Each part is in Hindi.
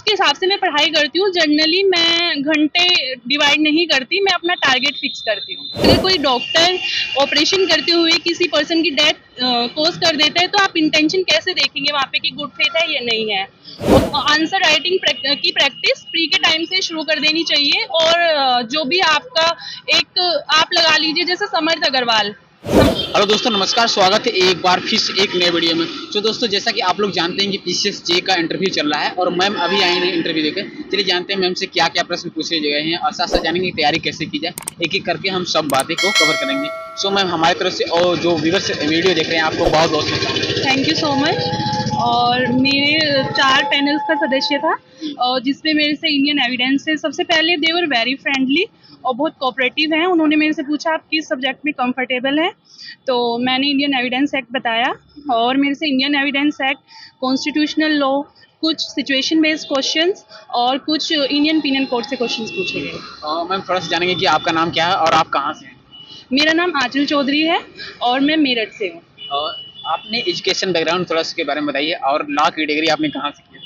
उसके हिसाब से मैं पढ़ाई करती हूँ। जनरली मैं घंटे डिवाइड नहीं करती, मैं अपना टारगेट फिक्स करती हूँ। अगर कोई डॉक्टर ऑपरेशन करते हुए किसी पर्सन की डेथ कोज कर देता है तो आप इंटेंशन कैसे देखेंगे वहाँ पे कि गुड फेथ है या नहीं है। आंसर राइटिंग की प्रैक्टिस प्री के टाइम से शुरू कर देनी चाहिए। और जो भी आपका एक आप लगा लीजिए जैसे समर्थ अग्रवाल। हेलो दोस्तों, नमस्कार। स्वागत है एक बार फिर से एक नए वीडियो में। तो दोस्तों, जैसा कि आप लोग जानते हैं कि पीसीएस जे का इंटरव्यू चल रहा है और मैम अभी आई नहीं इंटरव्यू देकर। चलिए जानते हैं मैम से क्या क्या प्रश्न पूछे गए हैं और साथ साथ जानेंगे तैयारी कैसे की जाए। एक एक करके हम सब बातें को कवर करेंगे। सो मैम, हमारी तरफ से और जो व्यूअर्स वीडियो देख रहे हैं आपको बहुत बहुत शुभकामनाएं। Thank you so much. और मेरे 4 पैनल्स का सदस्य था और जिसमें मेरे से इंडियन एविडेंस से सबसे पहले दे वर वेरी फ्रेंडली और बहुत कोऑपरेटिव हैं। उन्होंने मेरे से पूछा आप किस सब्जेक्ट में कंफर्टेबल हैं, तो मैंने इंडियन एविडेंस एक्ट बताया और मेरे से Indian evidence act, constitutional law, कुछ सिचुएशन बेस्ड क्वेश्चंस और कुछ इंडियन पीनल कोड से क्वेश्चंस पूछे गए। मैम, थोड़ा सा जानेंगे कि आपका नाम क्या है और आप कहाँ से हैं। मेरा नाम आंचल चौधरी है और मैं मेरठ से हूँ। आपने एजुकेशन बैकग्राउंड थोड़ा इसके बारे में बताइए और लॉ की डिग्री आपने कहाँ से की है।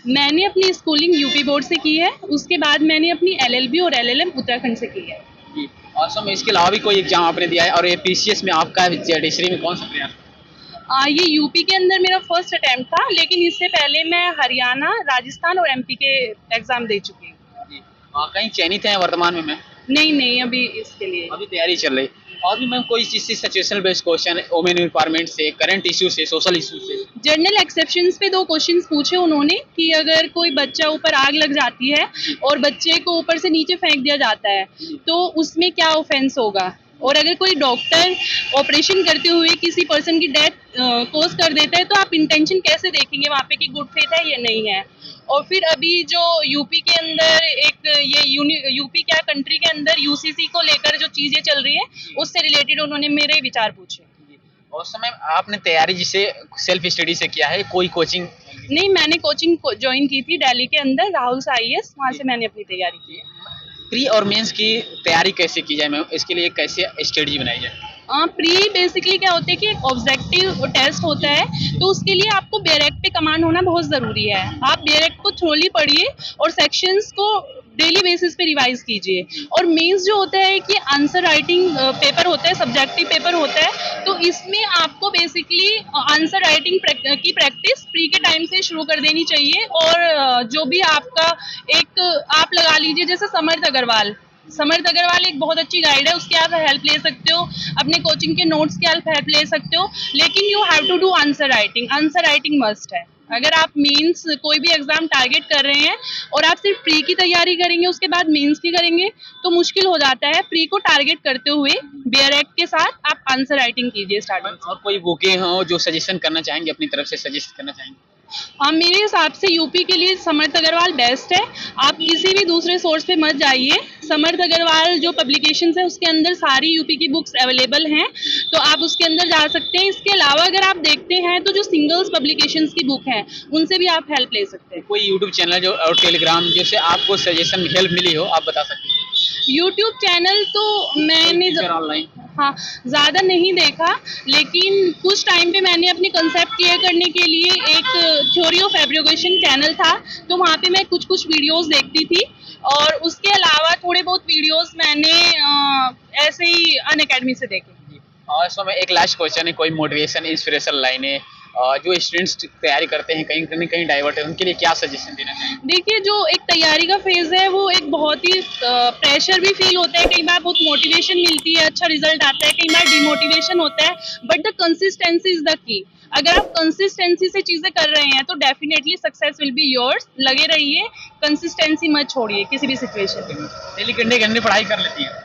मैंने अपनी स्कूलिंग यूपी बोर्ड से की है, उसके बाद मैंने अपनी एलएलबी और एलएलएम उत्तराखंड से की है। जी। और सर, इसके अलावा भी कोई एग्जाम आपने दिया है और ये पीसीएस में आपका जुडिशरी में कौन सा प्रयास था? ये यूपी के अंदर मेरा फर्स्ट अटेम्प्ट था, लेकिन इससे पहले मैं हरियाणा, राजस्थान और एमपी के एग्जाम दे चुकी हूँ। जी। कहीं चयनित हैं वर्तमान में मैम? नहीं, अभी इसके लिए अभी तैयारी चल रही। और भी मैम कोई चीज़ से situational based question, women empowerment से, करंट इशू से, सोशल इशू से? जनरल एक्सेप्शंस पे 2 क्वेश्चंस पूछे उन्होंने कि अगर कोई बच्चा ऊपर आग लग जाती है और बच्चे को ऊपर से नीचे फेंक दिया जाता है तो उसमें क्या ऑफेंस होगा, और अगर कोई डॉक्टर ऑपरेशन करते हुए किसी पर्सन की डेथ कोज कर देता है तो आप इंटेंशन कैसे देखेंगे वहाँ पे कि गुड फेथ है या नहीं है। और फिर अभी जो यूपी के अंदर एक ये यूपी क्या कंट्री के अंदर यूसीसी को लेकर जो चीजें चल रही है उससे रिलेटेड उन्होंने मेरे विचार पूछे। और समय आपने तैयारी जिसे सेल्फ स्टडी से किया है, कोई कोचिंग? नहीं, मैंने कोचिंग ज्वाइन की थी दिल्ली के अंदर, राहुल IAS, वहाँ से मैंने अपनी तैयारी की है। प्री और मेंस की तैयारी कैसे की जाए मैम, इसके लिए कैसे स्ट्रेटजी बनाई जाए? प्री बेसिकली क्या होता है कि एक ऑब्जेक्टिव टेस्ट होता है, तो उसके लिए आपको बेरेक्ट पे कमांड होना बहुत ज़रूरी है। आप बेरेक्ट को थ्रोली पढ़िए और सेक्शंस को डेली बेसिस पे रिवाइज कीजिए। और मेंस जो होता है कि आंसर राइटिंग पेपर होता है, सब्जेक्टिव पेपर होता है, तो इसमें आपको बेसिकली आंसर राइटिंग की प्रैक्टिस प्री के टाइम से शुरू कर देनी चाहिए। और जो भी आपका एक आप लगा लीजिए जैसे समर्थ अग्रवाल एक बहुत अच्छी गाइड है, उसकी आप हेल्प ले सकते हो, अपने कोचिंग के नोट्स की आप हेल्प ले सकते हो। लेकिन you have to do answer writing must है। अगर आप मेंस कोई भी एग्जाम टारगेट कर रहे हैं और आप सिर्फ प्री की तैयारी करेंगे उसके बाद मेंस की करेंगे तो मुश्किल हो जाता है। प्री को टारगेट करते हुए बेरेक्ट के साथ आप आंसर राइटिंग कीजिए स्टार्टिंग। और कोई बुकें हो जो सजेशन करना चाहेंगे, अपनी तरफ से सजेस्ट करना चाहेंगे? मेरे हिसाब से यूपी के लिए समर्थ अग्रवाल बेस्ट है। आप किसी भी दूसरे सोर्स पे मत जाइए। समर्थ अग्रवाल जो पब्लिकेशंस है उसके अंदर सारी यूपी की बुक्स अवेलेबल हैं, तो आप उसके अंदर जा सकते हैं। इसके अलावा अगर आप देखते हैं तो जो सिंगल्स पब्लिकेशंस की बुक हैं उनसे भी आप हेल्प ले सकते हैं। कोई यूट्यूब चैनल जो और टेलीग्राम जिससे आपको सजेशन हेल्प मिली हो, आप बता सकते हैं? यूट्यूब चैनल तो मैंने ऑनलाइन ज़्यादा नहीं देखा, लेकिन कुछ टाइम पे मैंने अपनी कंसेप्ट क्लियर करने के लिए एक थ्योरी ऑफ एब्रिगेशन चैनल था, तो वहाँ पे मैं कुछ वीडियोस देखती थी। और उसके अलावा थोड़े बहुत वीडियोस मैंने ऐसे ही अनअकैडमी से देखे। और इसमें एक लास्ट क्वेश्चन है, कोई मोटिवेशन इंस्पिरेशन लाइनें जो स्टूडेंट्स तैयारी करते हैं कहीं डाइवर्ट है, उनके लिए क्या सजेशन देना चाहिए? देखिए, जो एक तैयारी का फेज है वो एक बहुत ही प्रेशर भी फील होता है, कई बार बहुत मोटिवेशन मिलती है, अच्छा रिजल्ट आता है, कई बार डिमोटिवेशन होता है, but the consistency is the key. अगर आप कंसिस्टेंसी से चीजें कर रहे हैं तो definitely success will be yours. लगे रहिए, कंसिस्टेंसी मत छोड़िए किसी भी सिचुएशन में। डेली घंटे पढ़ाई कर लेती है?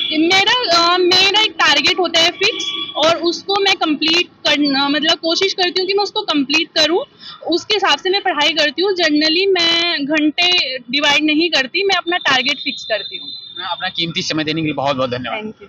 मेरा एक टारगेट होता है फिक्स और उसको मैं कंप्लीट करना, मतलब कोशिश करती हूँ कि मैं उसको कंप्लीट करूँ। उसके हिसाब से मैं पढ़ाई करती हूँ। जनरली मैं घंटे डिवाइड नहीं करती, मैं अपना टारगेट फिक्स करती हूँ। अपना कीमती समय देने के लिए बहुत बहुत धन्यवाद। Thank you.